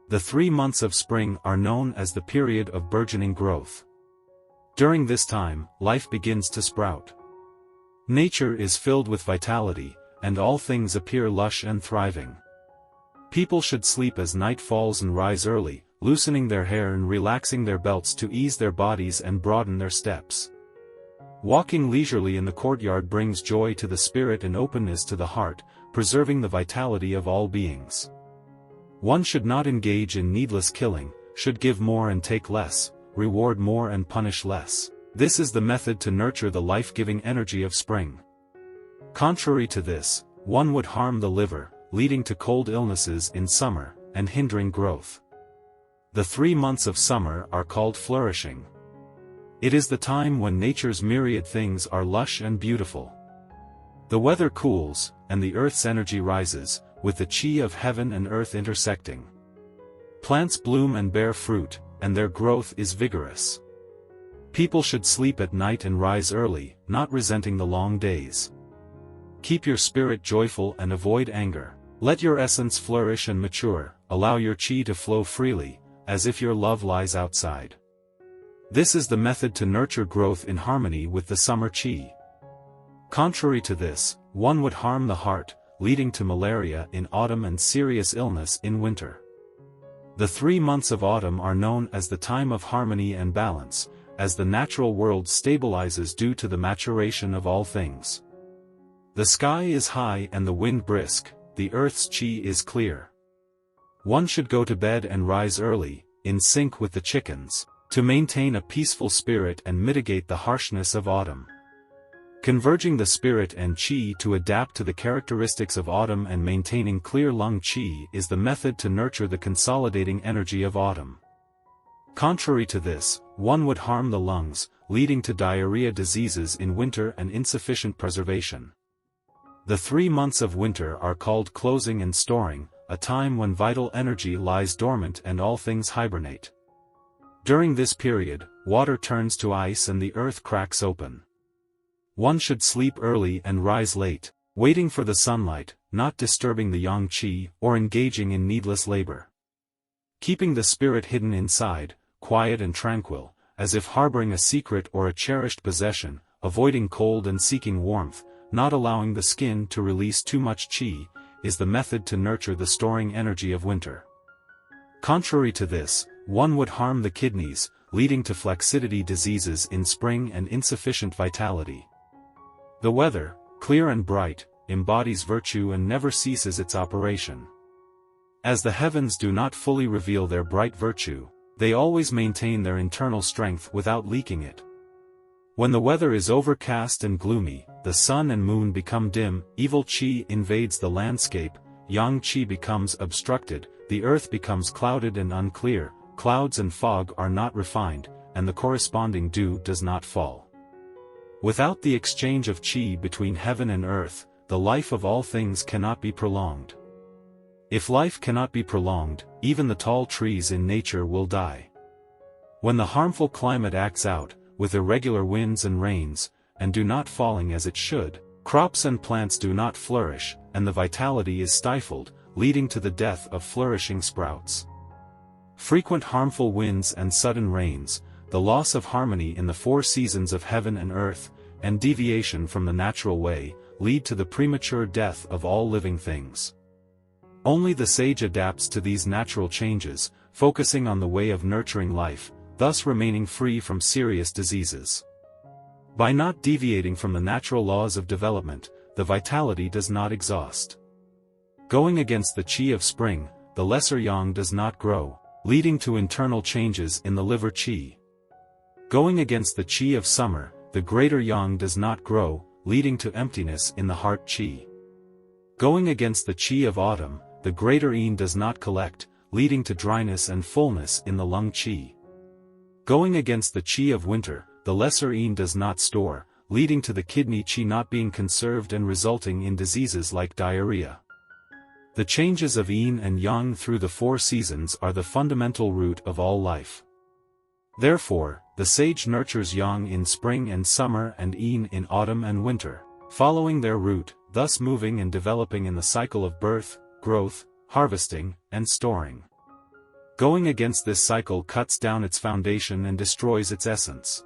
The 3 months of spring are known as the period of burgeoning growth. During this time, life begins to sprout. Nature is filled with vitality, and all things appear lush and thriving. People should sleep as night falls and rise early, loosening their hair and relaxing their belts to ease their bodies and broaden their steps. Walking leisurely in the courtyard brings joy to the spirit and openness to the heart, preserving the vitality of all beings. One should not engage in needless killing, should give more and take less, reward more and punish less. This is the method to nurture the life-giving energy of spring. Contrary to this, one would harm the liver, leading to cold illnesses in summer, and hindering growth. The 3 months of summer are called flourishing. It is the time when nature's myriad things are lush and beautiful. The weather cools, and the earth's energy rises, with the chi of heaven and earth intersecting. Plants bloom and bear fruit, and their growth is vigorous. People should sleep at night and rise early, not resenting the long days. Keep your spirit joyful and avoid anger. Let your essence flourish and mature, allow your chi to flow freely, as if your love lies outside. This is the method to nurture growth in harmony with the summer chi. Contrary to this, one would harm the heart, leading to malaria in autumn and serious illness in winter. The 3 months of autumn are known as the time of harmony and balance, as the natural world stabilizes due to the maturation of all things. The sky is high and the wind brisk, the earth's chi is clear. One should go to bed and rise early, in sync with the chickens, to maintain a peaceful spirit and mitigate the harshness of autumn. Converging the spirit and chi to adapt to the characteristics of autumn and maintaining clear lung chi is the method to nurture the consolidating energy of autumn. Contrary to this, one would harm the lungs, leading to diarrhea diseases in winter and insufficient preservation. The 3 months of winter are called closing and storing, a time when vital energy lies dormant and all things hibernate. During this period, water turns to ice and the earth cracks open. One should sleep early and rise late, waiting for the sunlight, not disturbing the yang qi or engaging in needless labor. Keeping the spirit hidden inside, quiet and tranquil, as if harboring a secret or a cherished possession, avoiding cold and seeking warmth, not allowing the skin to release too much qi, is the method to nurture the storing energy of winter. Contrary to this, one would harm the kidneys, leading to flaccidity diseases in spring and insufficient vitality. The weather, clear and bright, embodies virtue and never ceases its operation. As the heavens do not fully reveal their bright virtue, they always maintain their internal strength without leaking it. When the weather is overcast and gloomy, the sun and moon become dim, evil qi invades the landscape, yang qi becomes obstructed, the earth becomes clouded and unclear, clouds and fog are not refined, and the corresponding dew does not fall. Without the exchange of qi between heaven and earth, the life of all things cannot be prolonged. If life cannot be prolonged, even the tall trees in nature will die. When the harmful climate acts out, with irregular winds and rains, and do not falling as it should, crops and plants do not flourish, and the vitality is stifled, leading to the death of flourishing sprouts. Frequent harmful winds and sudden rains, the loss of harmony in the 4 seasons of heaven and earth, and deviation from the natural way, lead to the premature death of all living things. Only the sage adapts to these natural changes, focusing on the way of nurturing life, thus remaining free from serious diseases. By not deviating from the natural laws of development, the vitality does not exhaust. Going against the qi of spring, the lesser yang does not grow, leading to internal changes in the liver qi. Going against the qi of summer, the greater yang does not grow, leading to emptiness in the heart qi. Going against the qi of autumn, the greater yin does not collect, leading to dryness and fullness in the lung qi. Going against the qi of winter, the lesser yin does not store, leading to the kidney qi not being conserved and resulting in diseases like diarrhea. The changes of yin and yang through the 4 seasons are the fundamental root of all life. Therefore, the sage nurtures yang in spring and summer and yin in autumn and winter, following their root, thus moving and developing in the cycle of birth, growth, harvesting, and storing. Going against this cycle cuts down its foundation and destroys its essence.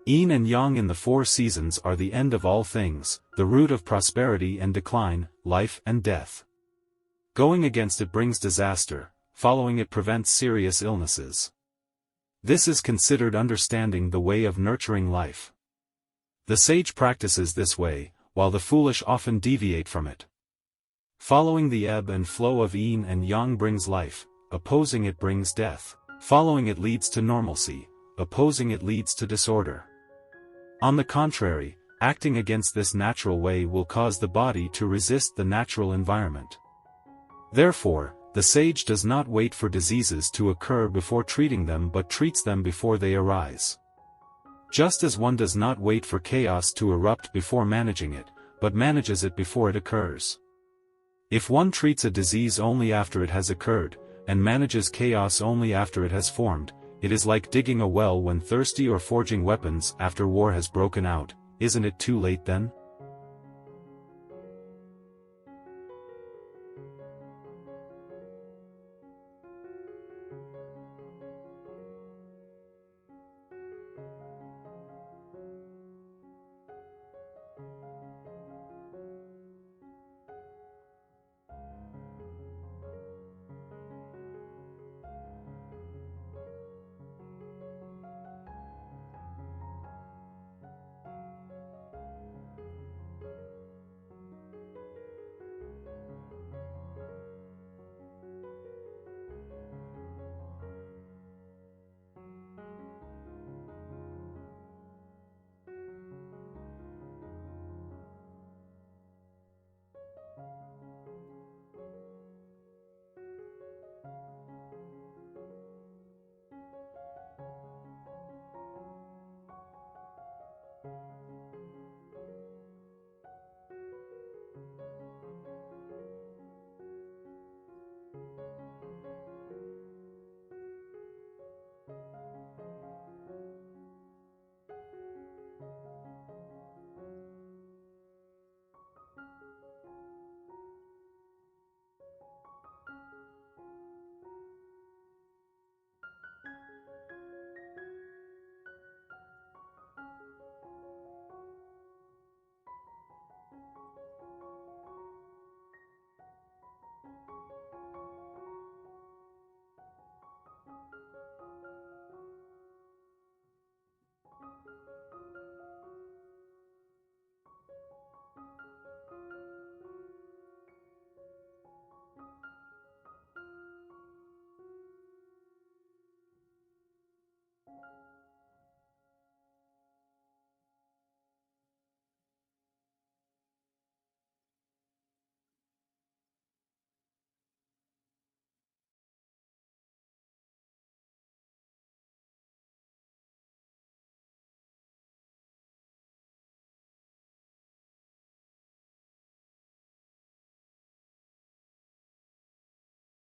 Yin and Yang in the four seasons are the end of all things, the root of prosperity and decline, life and death. Going against it brings disaster, following it prevents serious illnesses. This is considered understanding the way of nurturing life. The sage practices this way, while the foolish often deviate from it. Following the ebb and flow of yin and yang brings life, opposing it brings death. Following it leads to normalcy, opposing it leads to disorder. On the contrary, acting against this natural way will cause the body to resist the natural environment. Therefore, the sage does not wait for diseases to occur before treating them but treats them before they arise. Just as one does not wait for chaos to erupt before managing it, but manages it before it occurs. If one treats a disease only after it has occurred, and manages chaos only after it has formed, it is like digging a well when thirsty or forging weapons after war has broken out. Isn't it too late then?